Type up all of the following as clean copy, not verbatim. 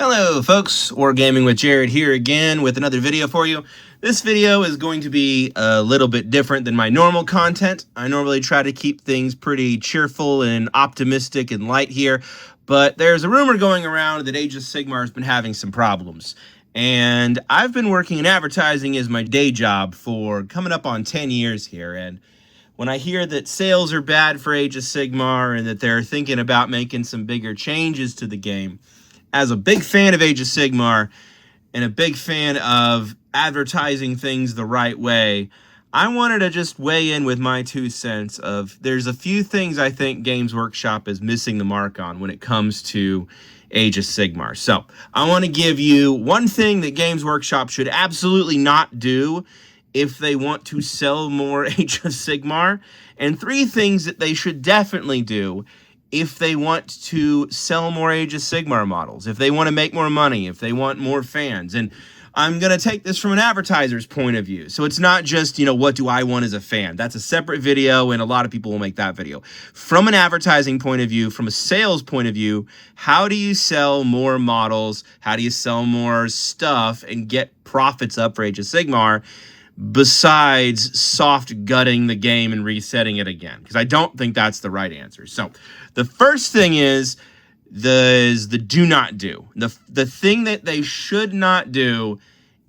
Hello folks, Wargaming with Jared here again with another video for you. This video is going to be a little bit different than my normal content. I normally try to keep things pretty cheerful and optimistic and light here, but there's a rumor going around that Age of Sigmar has been having some problems. And I've been working in advertising as my day job for coming up on 10 years here, and when I hear that sales are bad for Age of Sigmar and that they're thinking about making some bigger changes to the game, as a big fan of Age of Sigmar and a big fan of advertising things the right way, I wanted to just weigh in with my 2 cents of there's a few things I think Games Workshop is missing the mark on when it comes to Age of Sigmar. So I want to give you one thing that Games Workshop should absolutely not do if they want to sell more Age of Sigmar, and 3 things that they should definitely do if they want to sell more Age of Sigmar models, if they want to make more money, if they want more fans. And I'm going to take this from an advertiser's point of view. So it's not just, what do I want as a fan? That's a separate video, and a lot of people will make that video. From an advertising point of view, from a sales point of view, how do you sell more models? How do you sell more stuff and get profits up for Age of Sigmar, besides soft gutting the game and resetting it again? Because I don't think that's the right answer. So the first thing is the do not do. The thing that they should not do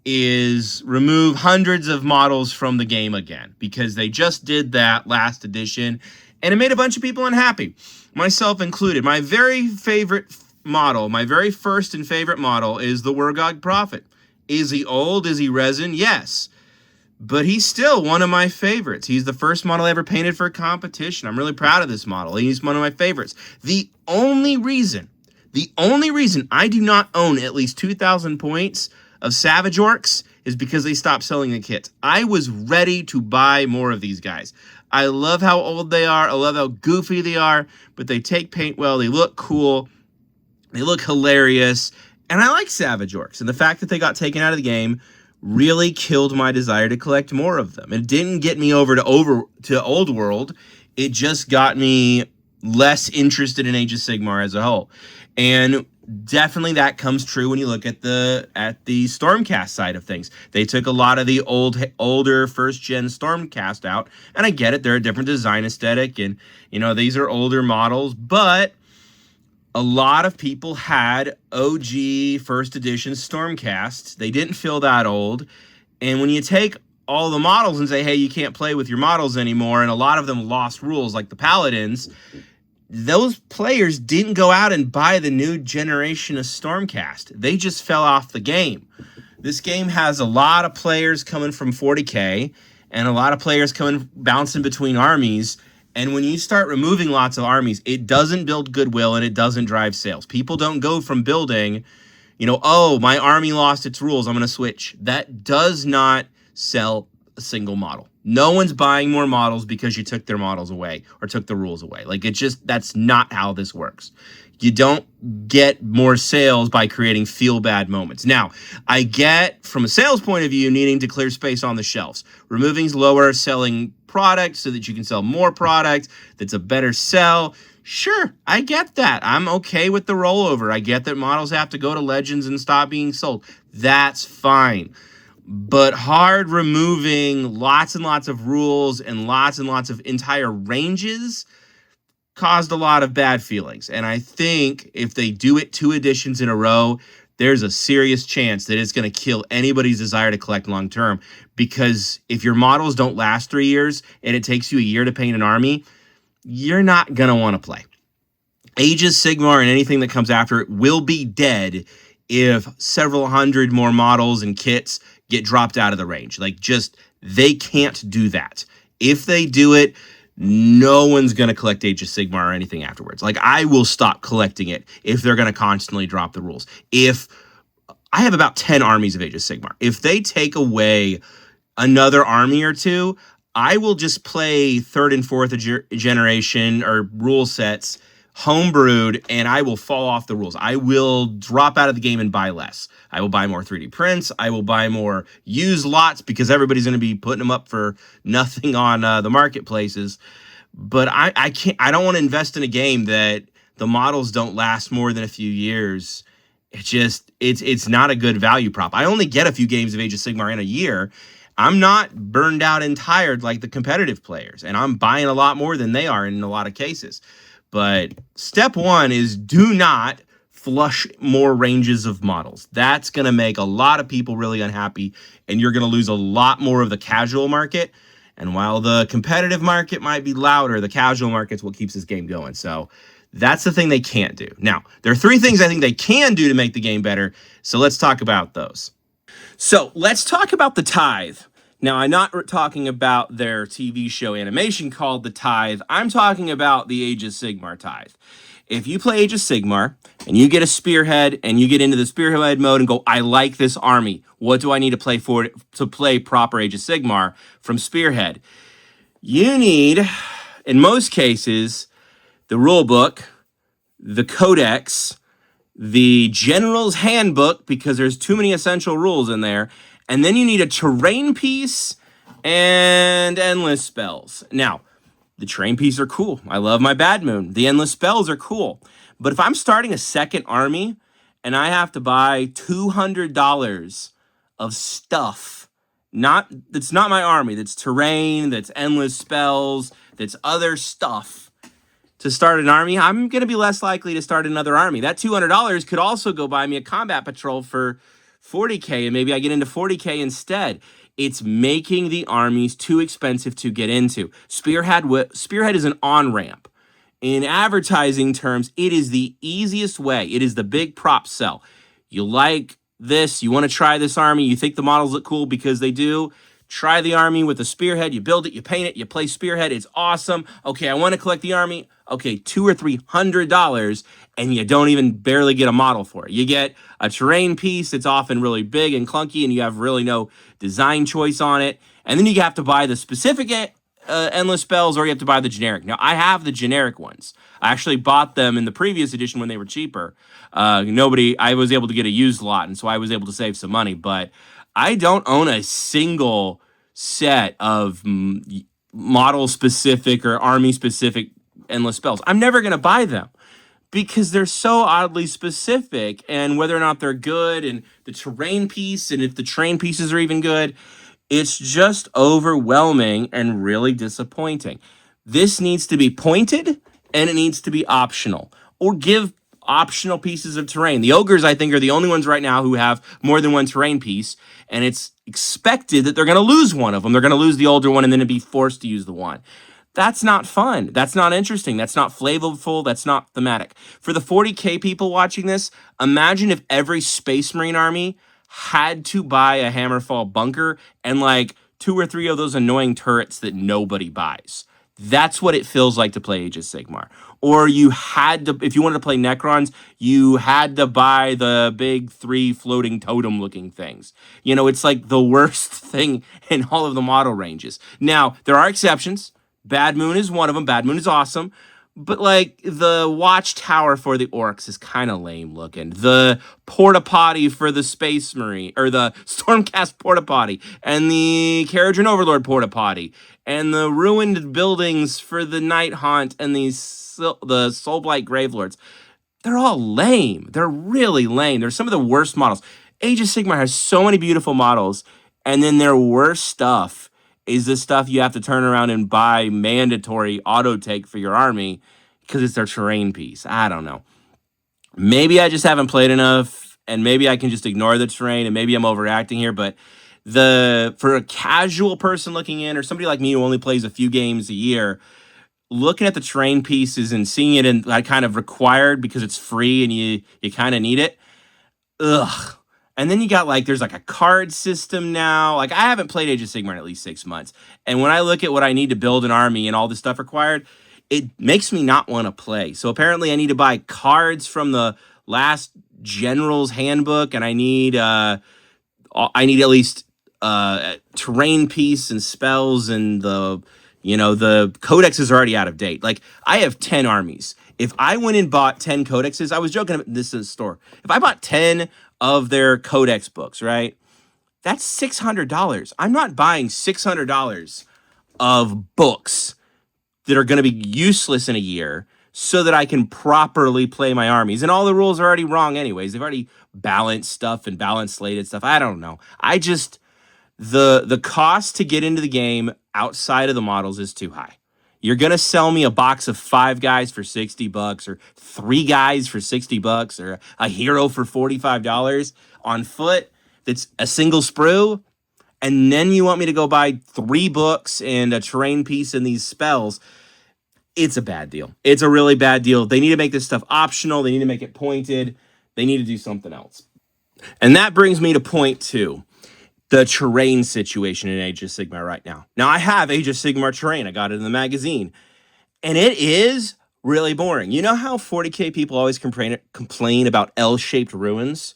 is remove hundreds of models from the game again, because they just did that last edition and it made a bunch of people unhappy, myself included. My very favorite model, my very first and favorite model, is the Wargog Prophet. Is he old? Is he resin? Yes. But he's still one of my favorites. He's the first model I ever painted for a competition. I'm really proud of this model. He's one of my favorites. The only reason I do not own at least 2,000 points of Savage Orcs is because they stopped selling the kits. I was ready to buy more of these guys. I love how old they are. I love how goofy they are, but they take paint well. They look cool. They look hilarious. And I like Savage Orcs. And the fact that they got taken out of the game really killed my desire to collect more of them. It didn't get me over to Old World. It just got me less interested in Age of Sigmar as a whole. And definitely that comes true when you look at the Stormcast side of things. They took a lot of the older first gen Stormcast out, and I get it, they're a different design aesthetic, and these are older models, but a lot of people had OG first edition Stormcast. They didn't feel that old. And when you take all the models and say, hey, you can't play with your models anymore, and a lot of them lost rules, like the Paladins, those players didn't go out and buy the new generation of Stormcast. They just fell off the game. This game has a lot of players coming from 40K and a lot of players bouncing between armies. And when you start removing lots of armies, it doesn't build goodwill and it doesn't drive sales. People don't go from building, oh, my army lost its rules, I'm going to switch. That does not sell a single model. No one's buying more models because you took their models away or took the rules away. That's not how this works. You don't get more sales by creating feel-bad moments. Now, I get, from a sales point of view, needing to clear space on the shelves. Removing lower selling product so that you can sell more product that's a better sell. Sure, I get that. I'm okay with the rollover. I get that models have to go to Legends and stop being sold. That's fine. But hard removing lots and lots of rules and lots of entire ranges caused a lot of bad feelings. And I think if they do it 2 editions in a row, there's a serious chance that it's going to kill anybody's desire to collect long term. Because if your models don't last 3 years and it takes you a year to paint an army, you're not going to want to play. Age of Sigmar and anything that comes after it will be dead if several hundred more models and kits get dropped out of the range. They can't do that. If they do it, no one's going to collect Age of Sigmar or anything afterwards. I will stop collecting it if they're going to constantly drop the rules. If I have about 10 armies of Age of Sigmar, if they take away another army or 2, I will just play 3rd and 4th generation or rule sets homebrewed, and I will fall off the rules. I will drop out of the game and buy less. I will buy more 3D prints. I will buy more used lots because everybody's going to be putting them up for nothing on the marketplaces. But I don't want to invest in a game that the models don't last more than a few years it's not a good value prop. I only get a few games of Age of Sigmar in a year. I'm not burned out and tired like the competitive players, and I'm buying a lot more than they are in a lot of cases. But step one is do not flush more ranges of models. That's going to make a lot of people really unhappy, and you're going to lose a lot more of the casual market. And while the competitive market might be louder, the casual market's what keeps this game going. So that's the thing they can't do. Now, there are three things I think they can do to make the game better. So let's talk about those. So let's talk about the Tithe. Now, I'm not talking about their TV show animation called The Tithe. I'm talking about the Age of Sigmar Tithe. If you play Age of Sigmar and you get a spearhead and you get into the spearhead mode and go, I like this army. What do I need to play for to play proper Age of Sigmar from spearhead? You need, in most cases, the rule book, the codex, the general's handbook, because there's too many essential rules in there, and then you need a terrain piece and endless spells. Now, the terrain pieces are cool. I love my Bad Moon. The endless spells are cool. But if I'm starting a second army and I have to buy $200 of stuff, that's not my army, that's terrain, that's endless spells, that's other stuff, to start an army, I'm going to be less likely to start another army. That $200 could also go buy me a combat patrol for 40K, and maybe I get into 40K instead. It's making the armies too expensive to get into. Spearhead is an on-ramp. In advertising terms, it is the easiest way. It is the big prop sell. You like this, you want to try this army, you think the models look cool because they do. Try the army with a spearhead, you build it, you paint it, you play spearhead, it's awesome. Okay, I want to collect the army. Okay, $200 or $300, and you don't even barely get a model for it. You get a terrain piece that's often really big and clunky, and you have really no design choice on it. And then you have to buy the specific endless spells, or you have to buy the generic. Now, I have the generic ones. I actually bought them in the previous edition when they were cheaper. I was able to get a used lot, and so I was able to save some money, but I don't own a single set of model-specific or army-specific endless spells. I'm never going to buy them because they're so oddly specific, and whether or not they're good, and the terrain piece, and if the terrain pieces are even good, it's just overwhelming and really disappointing. This needs to be pointed, and it needs to be optional, or give optional pieces of terrain. The ogres, I think, are the only ones right now who have more than one terrain piece, and it's expected that they're going to lose one of them. They're going to lose the older one and then be forced to use the one. That's not fun. That's not interesting. That's not flavorful. That's not thematic. For the 40K people watching this, imagine if every Space Marine army had to buy a Hammerfall bunker and like 2 or 3 of those annoying turrets that nobody buys. That's what it feels like to play Age of Sigmar. Or you had to, if you wanted to play Necrons, you had to buy the big 3 floating totem looking things. You know, it's like the worst thing in all of the model ranges. Now, there are exceptions. Bad Moon is one of them. Bad Moon is awesome. But like the watchtower for the orcs is kind of lame looking. The porta potty for the Space Marine, or the Stormcast porta potty, and the Carriage and Overlord porta potty, and the ruined buildings for the Night Haunt and the Soulblight Gravelords. They're all lame. They're really lame. They're some of the worst models. Age of Sigmar has so many beautiful models, and then their worst stuff is the stuff you have to turn around and buy mandatory auto take for your army because it's their terrain piece. I don't know. Maybe I just haven't played enough, and maybe I can just ignore the terrain, and maybe I'm overreacting here, but for a casual person looking in, or somebody like me who only plays a few games a year, looking at the terrain pieces and seeing it in like kind of required because it's free and you kind of need it. Ugh. And then you got like, there's like a card system now. Like I haven't played Age of Sigmar in at least 6 months. And when I look at what I need to build an army and all this stuff required, it makes me not want to play. So apparently I need to buy cards from the last General's Handbook, and I need at least terrain piece and spells, and the codex is already out of date. Like I have 10 armies. If I went and bought 10 codexes, I was joking about this in the store. If I bought 10 of their codex books, right? That's $600. I'm not buying $600 of books that are going to be useless in a year so that I can properly play my armies. And all the rules are already wrong anyways. They've already balanced stuff and balance slated stuff. I don't know. The cost to get into the game outside of the models is too high. You're going to sell me a box of 5 guys for $60 or 3 guys for $60 or a hero for $45 on foot that's a single sprue, and then you want me to go buy 3 books and a terrain piece and these spells. It's a bad deal. It's a really bad deal. They need to make this stuff optional. They need to make it pointed. They need to do something else. And that brings me to point 2. The terrain situation in Age of Sigmar right now. Now, I have Age of Sigmar terrain. I got it in the magazine. And it is really boring. You know how 40K people always complain about L-shaped ruins?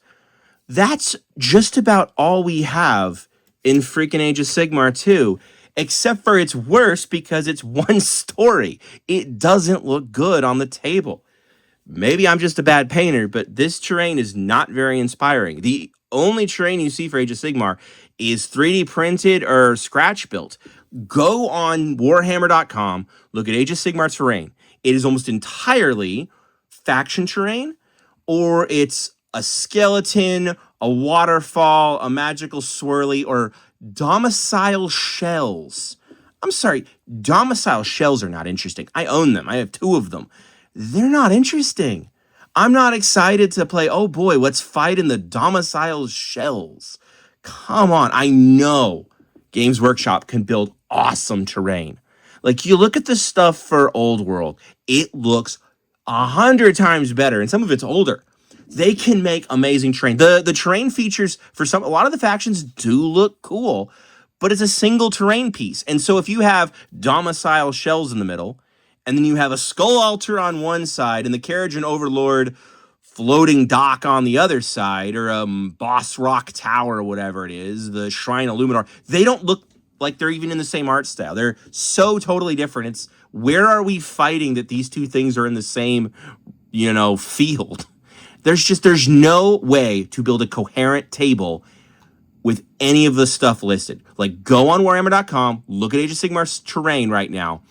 That's just about all we have in freaking Age of Sigmar 2. Except for it's worse because it's one story. It doesn't look good on the table. Maybe I'm just a bad painter, but this terrain is not very inspiring. The only terrain you see for Age of Sigmar is 3D printed or scratch built. Go on warhammer.com, look at Age of Sigmar terrain. It is almost entirely faction terrain, or it's a skeleton, a waterfall, a magical swirly, or domicile shells. I'm sorry, domicile shells are not interesting. I own them. I have 2 of them. They're not interesting. I'm not excited to play, oh boy, let's fight in the domicile shells. Come on, I know Games Workshop can build awesome terrain. Like, you look at the stuff for Old World, it looks 100 times better, and some of it's older. They can make amazing terrain. The terrain features for a lot of the factions do look cool, but it's a single terrain piece. And so if you have domicile shells in the middle, and then you have a skull altar on one side and the Carriage and Overlord floating dock on the other side, or Boss Rock Tower or whatever it is, the Shrine of Luminar, they don't look like they're even in the same art style. They're so totally different. It's, where are we fighting that these 2 things are in the same, field? There's no way to build a coherent table with any of the stuff listed. Like, go on warhammer.com, look at Age of Sigmar's terrain right now.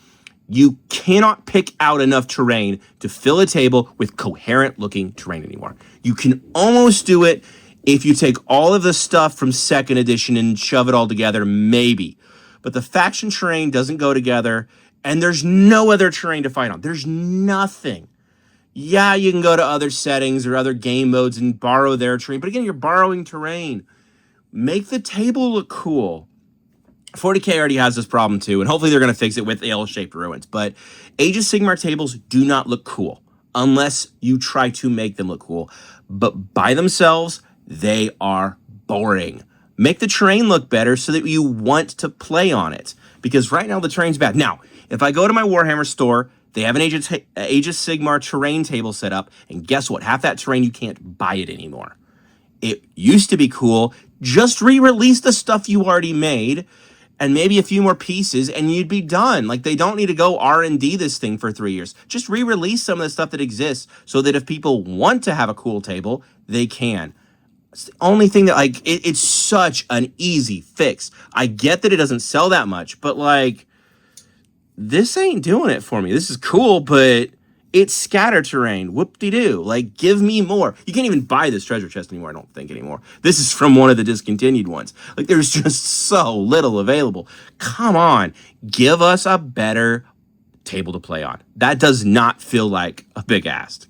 You cannot pick out enough terrain to fill a table with coherent looking terrain anymore. You can almost do it if you take all of the stuff from 2nd edition and shove it all together, maybe. But the faction terrain doesn't go together, and there's no other terrain to fight on. There's nothing. Yeah, you can go to other settings or other game modes and borrow their terrain, but again, you're borrowing terrain. Make the table look cool. 40K already has this problem too, and hopefully they're going to fix it with L-shaped ruins, but Age of Sigmar tables do not look cool unless you try to make them look cool. But by themselves, they are boring. Make the terrain look better so that you want to play on it, because right now the terrain's bad. Now, if I go to my Warhammer store, they have an Age of Sigmar terrain table set up, and guess what? Half that terrain, you can't buy it anymore. It used to be cool. Just re-release the stuff you already made, and maybe a few more pieces, and you'd be done. Like, they don't need to go R&D this thing for 3 years. Just re-release some of the stuff that exists so that if people want to have a cool table, they can. It's the only thing that, like, it's such an easy fix. I get that it doesn't sell that much, but, like, this ain't doing it for me. This is cool, but it's scatter terrain. Whoop-de-doo. Like, give me more. You can't even buy this treasure chest anymore, I don't think, anymore. This is from one of the discontinued ones. Like, there's just so little available. Come on. Give us a better table to play on. That does not feel like a big ask.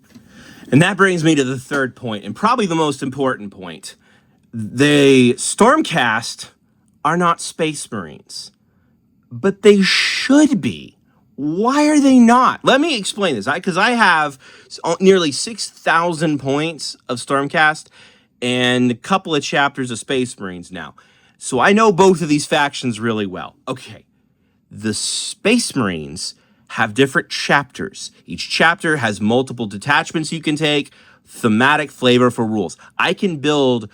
And that brings me to the 3rd point, and probably the most important point. The Stormcast are not Space Marines, but they should be. Why are they not? Let me explain this. Because I have nearly 6,000 points of Stormcast and a couple of chapters of Space Marines now. So I know both of these factions really well. Okay, the Space Marines have different chapters. Each chapter has multiple detachments you can take, thematic flavor for rules. I could bet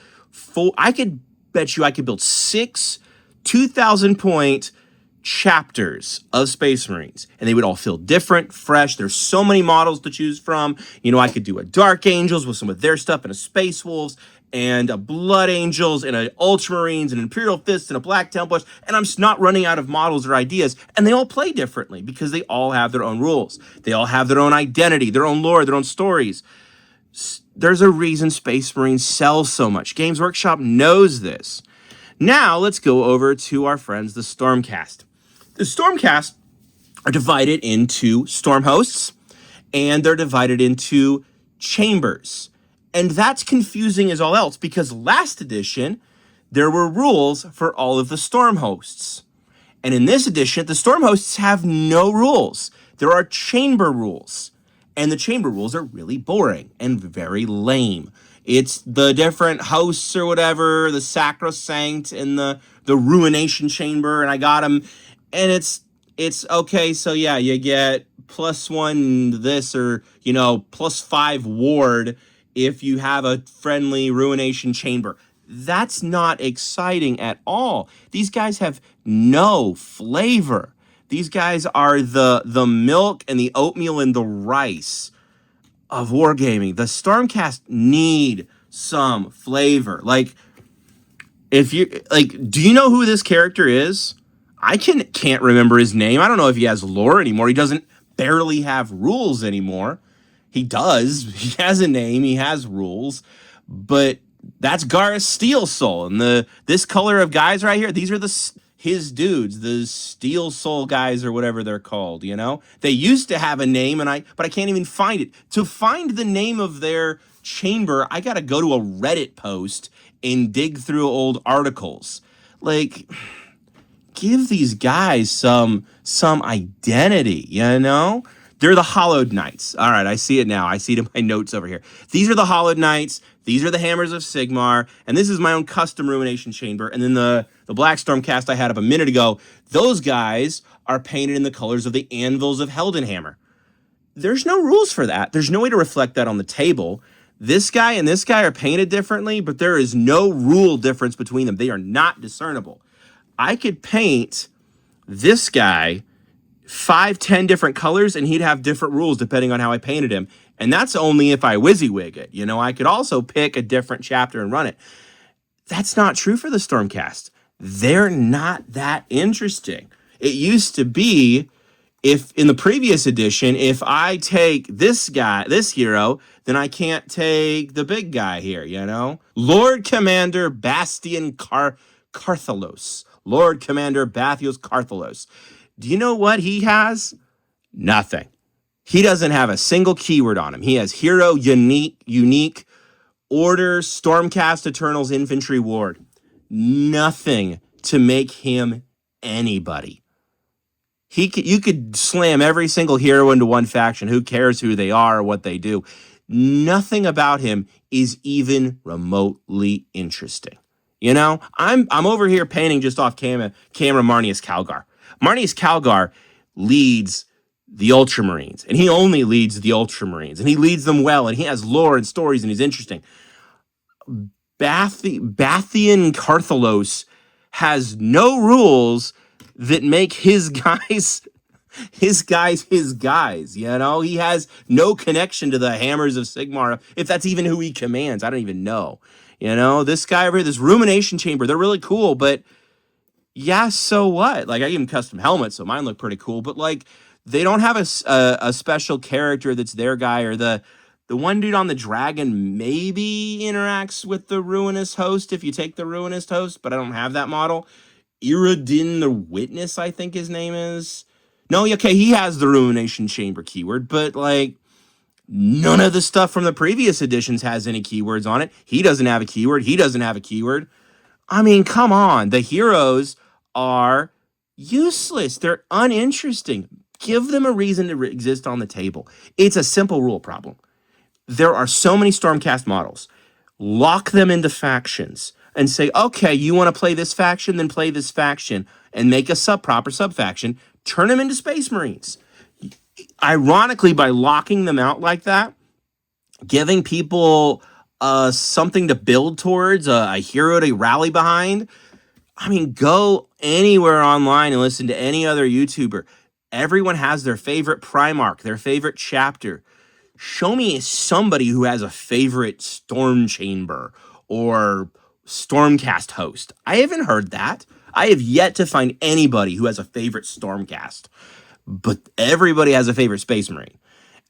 you I could build 6 2,000 point chapters of Space Marines, and they would all feel different, fresh. There's so many models to choose from. I could do a Dark Angels with some of their stuff and a Space Wolves. and a Blood Angels and a Ultramarines and an Imperial Fist and a Black Templars, and I'm just not running out of models or ideas, and they all play differently because they all have their own rules. They all have their own identity, their own lore, their own stories. There's a reason Space Marines sell so much. Games Workshop knows this. Now, let's go over to our friends, the Stormcast. The Stormcast are divided into Storm Hosts, and they're divided into chambers. And that's confusing as all else, because last edition, there were rules for all of the Storm Hosts. And in this edition, the Storm Hosts have no rules. There are chamber rules. And the chamber rules are really boring and very lame. It's the different hosts or whatever, the Sacrosanct and the Ruination Chamber, and I got them. And it's okay, so yeah, you get +1 this, or, you know, +5 ward if you have a friendly Ruination Chamber. That's not exciting at all. These guys have no flavor. These guys are the milk and the oatmeal and the rice of wargaming. The Stormcast need some flavor. Like, if you do you know who this character is? I can't remember his name. I don't know if he has lore anymore. He doesn't barely have rules anymore. He does. He has a name. He has rules. But that's Garrus Steel Soul. And this color of guys right here, these are his dudes, the Steel Soul guys or whatever they're called, you know? They used to have a name, but I can't even find it. To find the name of their chamber, I got to go to a Reddit post and dig through old articles. Like, give these guys some identity, you know? They're the Hollowed Knights. All right, I see it now. I see it in my notes over here. These are the Hollowed Knights. These are the Hammers of Sigmar. And this is my own custom Ruination Chamber. And then the Black Stormcast I had up a minute ago, those guys are painted in the colors of the Anvils of Heldenhammer. There's no rules for that. There's no way to reflect that on the table. This guy and this guy are painted differently, but there is no rule difference between them. They are not discernible. I could paint this guy 5-10 different colors, and he'd have different rules depending on how I painted him. And that's only if I WYSIWYG it. You know, I could also pick a different chapter and run it. That's not true for the Stormcast. They're not that interesting. It used to be, if in the previous edition, if I take this guy, this hero, then I can't take the big guy here, you know? Lord Commander Bastian Carthalos. Lord Commander Bathios Carthalos. Do you know what he has? Nothing. He doesn't have a single keyword on him. He has hero, unique, order, Stormcast Eternals, infantry ward. Nothing to make him anybody. You could slam every single hero into one faction. Who cares who they are or what they do? Nothing about him is even remotely interesting. You know, I'm over here painting just off camera Marnius Calgar. Marnius Calgar leads the Ultramarines, and he only leads the Ultramarines, and he leads them well, and he has lore and stories, and he's interesting. Bathian Carthalos has no rules that make his guys his guys, you know? He has no connection to the Hammers of Sigmar, if that's even who he commands. I don't even know. You know, this guy over here, this Rumination Chamber, they're really cool, but yeah, so what? Like, I give them custom helmets, so mine look pretty cool, but like, they don't have a special character that's their guy, or the one dude on the dragon maybe interacts with the Ruinous Host if you take the Ruinous Host, but I don't have that model. Iradin the Witness, I think his name is. No, okay, he has the Ruination Chamber keyword, but like, none of the stuff from the previous editions has any keywords on it. He doesn't have a keyword. He doesn't have a keyword. I mean, come on. The heroes are useless. They're uninteresting. Give them a reason to exist on the table. It's a simple rule problem. There are so many Stormcast models. Lock them into factions and say, okay, you want to play this faction, then play this faction, and make a proper sub-faction. Turn them into Space Marines. Ironically, by locking them out like that, giving people something to build towards, a hero to rally behind. I mean, go anywhere online and listen to any other YouTuber. Everyone has their favorite Primarch, their favorite chapter. Show me somebody who has a favorite Storm Chamber or Stormcast host. I haven't heard that. I have yet to find anybody who has a favorite Stormcast, but everybody has a favorite Space Marine.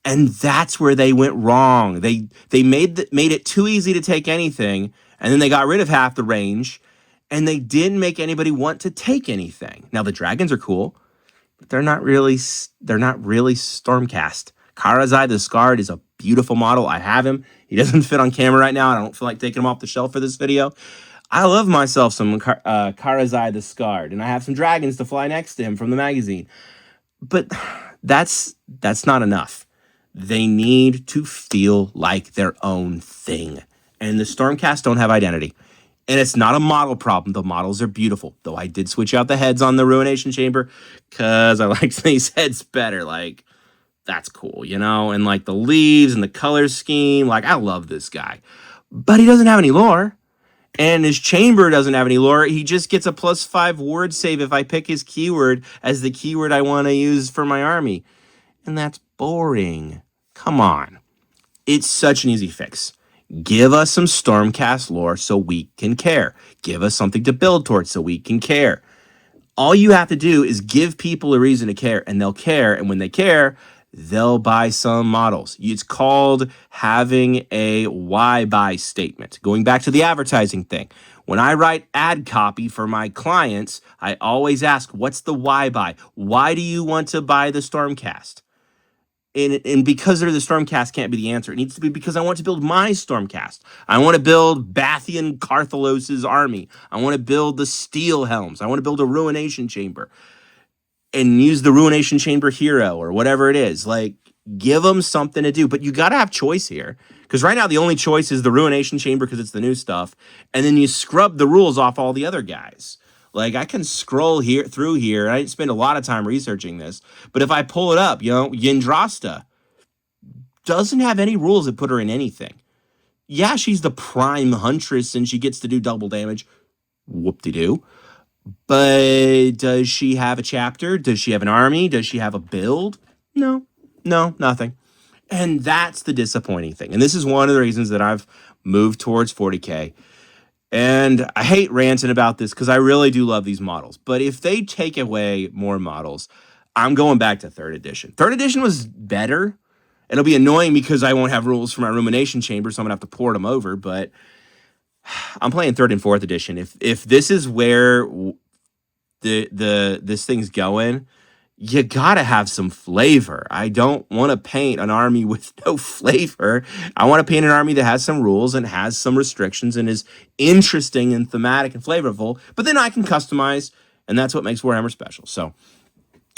And that's where they went wrong. They made it too easy to take anything, and then they got rid of half the range, and they didn't make anybody want to take anything. Now the dragons are cool, but they're not really Stormcast. Karazai the Scarred is a beautiful model. I have him. He doesn't fit on camera right now. I don't feel like taking him off the shelf for this video. I love myself some Karazai the Scarred, and I have some dragons to fly next to him from the magazine. But that's not enough. They need to feel like their own thing. And the Stormcast don't have identity. And it's not a model problem. The models are beautiful. Though I did switch out the heads on the Ruination Chamber because I like these heads better. Like, that's cool, you know? And like the leaves and the color scheme. Like, I love this guy. But he doesn't have any lore. And his chamber doesn't have any lore. He just gets a +5 word save if I pick his keyword as the keyword I want to use for my army. And that's boring. Come on. It's such an easy fix. Give us some Stormcast lore so we can care. Give us something to build towards so we can care. All you have to do is give people a reason to care, and they'll care. And when they care, they'll buy some models. It's called having a why buy statement. Going back to the advertising thing. When I write ad copy for my clients, I always ask, what's the why buy? Why do you want to buy the Stormcast? And because they're the Stormcast can't be the answer. It needs to be because I want to build my Stormcast. I want to build Bathian Carthalos' army. I want to build the Steel Helms. I want to build a Ruination Chamber and use the Ruination Chamber hero or whatever it is. Like, give them something to do. But you got to have choice here. Because right now the only choice is the Ruination Chamber because it's the new stuff. And then you scrub the rules off all the other guys. Like, I can scroll through here. I didn't spend a lot of time researching this. But if I pull it up, you know, Yndrasta doesn't have any rules that put her in anything. Yeah, she's the prime huntress and she gets to do double damage. Whoop-de-doo. But does she have a chapter? Does she have an army? Does she have a build? No, nothing. And that's the disappointing thing. And this is one of the reasons that I've moved towards 40K. And I hate ranting about this because I really do love these models. But if they take away more models, I'm going back to 3rd edition. 3rd edition was better. It'll be annoying because I won't have rules for my Rumination Chamber, so I'm going to have to port them over. But I'm playing 3rd and 4th edition. If this is where this thing's going, you gotta have some flavor. I don't want to paint an army with no flavor. I want to paint an army that has some rules and has some restrictions and is interesting and thematic and flavorful, but then I can customize, and that's what makes Warhammer special. So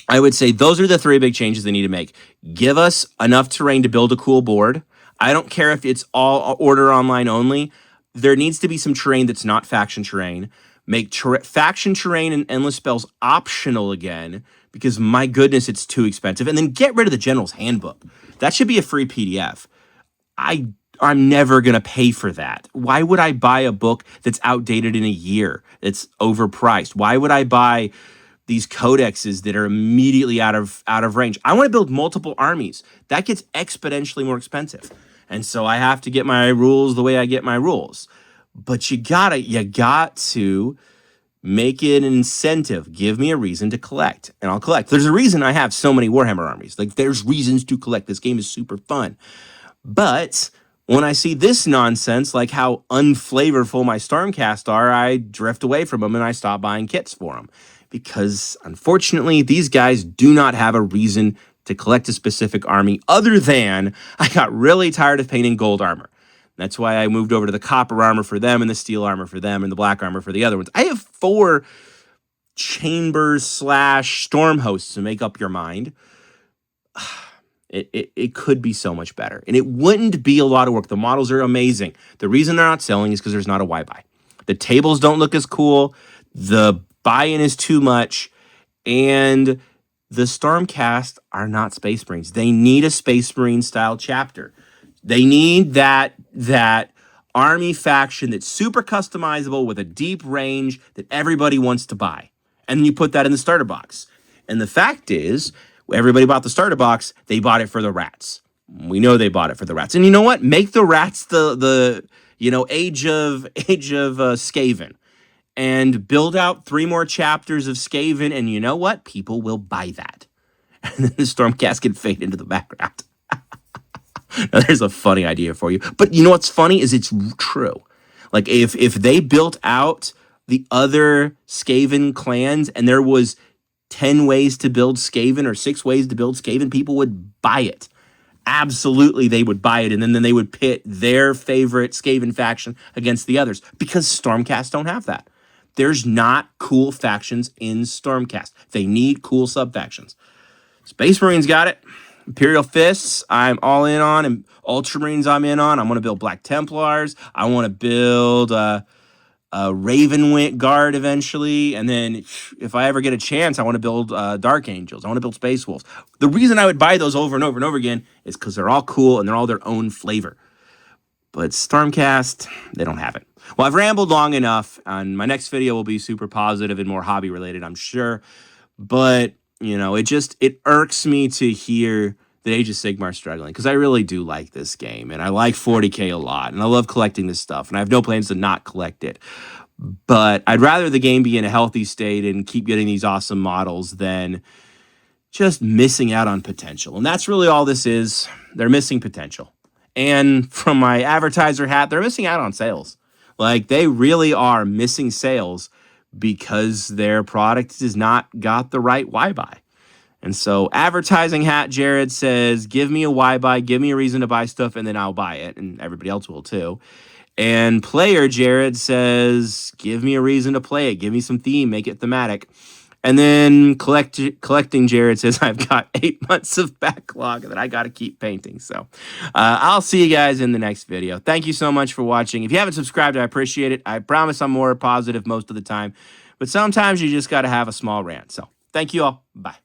I would say those are the 3 big changes they need to make. Give us enough terrain to build a cool board. I don't care if it's all order online only. There needs to be some terrain that's not faction terrain. Make faction terrain and endless spells optional again, because my goodness, it's too expensive. And then get rid of the General's Handbook. That should be a free PDF. I'm never going to pay for that. Why would I buy a book that's outdated in a year? It's overpriced. Why would I buy these codexes that are immediately out of range? I want to build multiple armies. That gets exponentially more expensive. And so I have to get my rules the way I get my rules. But you got to make it an incentive. Give me a reason to collect, and I'll collect. There's a reason I have so many Warhammer armies. Like, there's reasons to collect. This game is super fun. But when I see this nonsense, like how unflavorful my Stormcast are, I drift away from them and I stop buying kits for them. Because, unfortunately, these guys do not have a reason to collect a specific army other than I got really tired of painting gold armor. That's why I moved over to the copper armor for them and the steel armor for them and the black armor for the other ones. I have 4 chambers / storm hosts to make up your mind. It could be so much better. And it wouldn't be a lot of work. The models are amazing. The reason they're not selling is because there's not a why buy. The tables don't look as cool. The buy-in is too much. And the Stormcast are not Space Marines. They need a Space Marine style chapter. They need that army faction that's super customizable with a deep range that everybody wants to buy. And then you put that in the starter box. And the fact is, everybody bought the starter box, they bought it for the rats. We know they bought it for the rats. And you know what? Make the rats the Age of Skaven, and build out 3 more chapters of Skaven, and you know what? People will buy that. And then the Stormcast can fade into the background. Now, there's a funny idea for you. But you know what's funny is it's true. Like, if they built out the other Skaven clans and there was 10 ways to build Skaven or 6 ways to build Skaven, people would buy it. Absolutely, they would buy it. And then they would pit their favorite Skaven faction against the others, because Stormcast don't have that. There's not cool factions in Stormcast. They need cool sub-factions. Space Marines got it. Imperial Fists, I'm all in on. And Ultramarines, I'm in on. I want to build Black Templars. I want to build a Raven Guard eventually. And then if I ever get a chance, I want to build Dark Angels. I want to build Space Wolves. The reason I would buy those over and over and over again is because they're all cool and they're all their own flavor. But Stormcast, they don't have it. Well, I've rambled long enough, and my next video will be super positive and more hobby related, I'm sure. But, it irks me to hear that Age of Sigmar struggling, because I really do like this game, and I like 40K a lot, and I love collecting this stuff, and I have no plans to not collect it. But I'd rather the game be in a healthy state and keep getting these awesome models than just missing out on potential. And that's really all this is. They're missing potential. And from my advertiser hat, they're missing out on sales. Like, they really are missing sales because their product has not got the right why buy. And so advertising hat Jared says, give me a why buy, give me a reason to buy stuff, and then I'll buy it. And everybody else will too. And player Jared says, give me a reason to play it. Give me some theme, make it thematic. And then collecting Jared says, I've got 8 months of backlog that I got to keep painting. So I'll see you guys in the next video. Thank you so much for watching. If you haven't subscribed, I appreciate it. I promise I'm more positive most of the time. But sometimes you just got to have a small rant. So thank you all. Bye.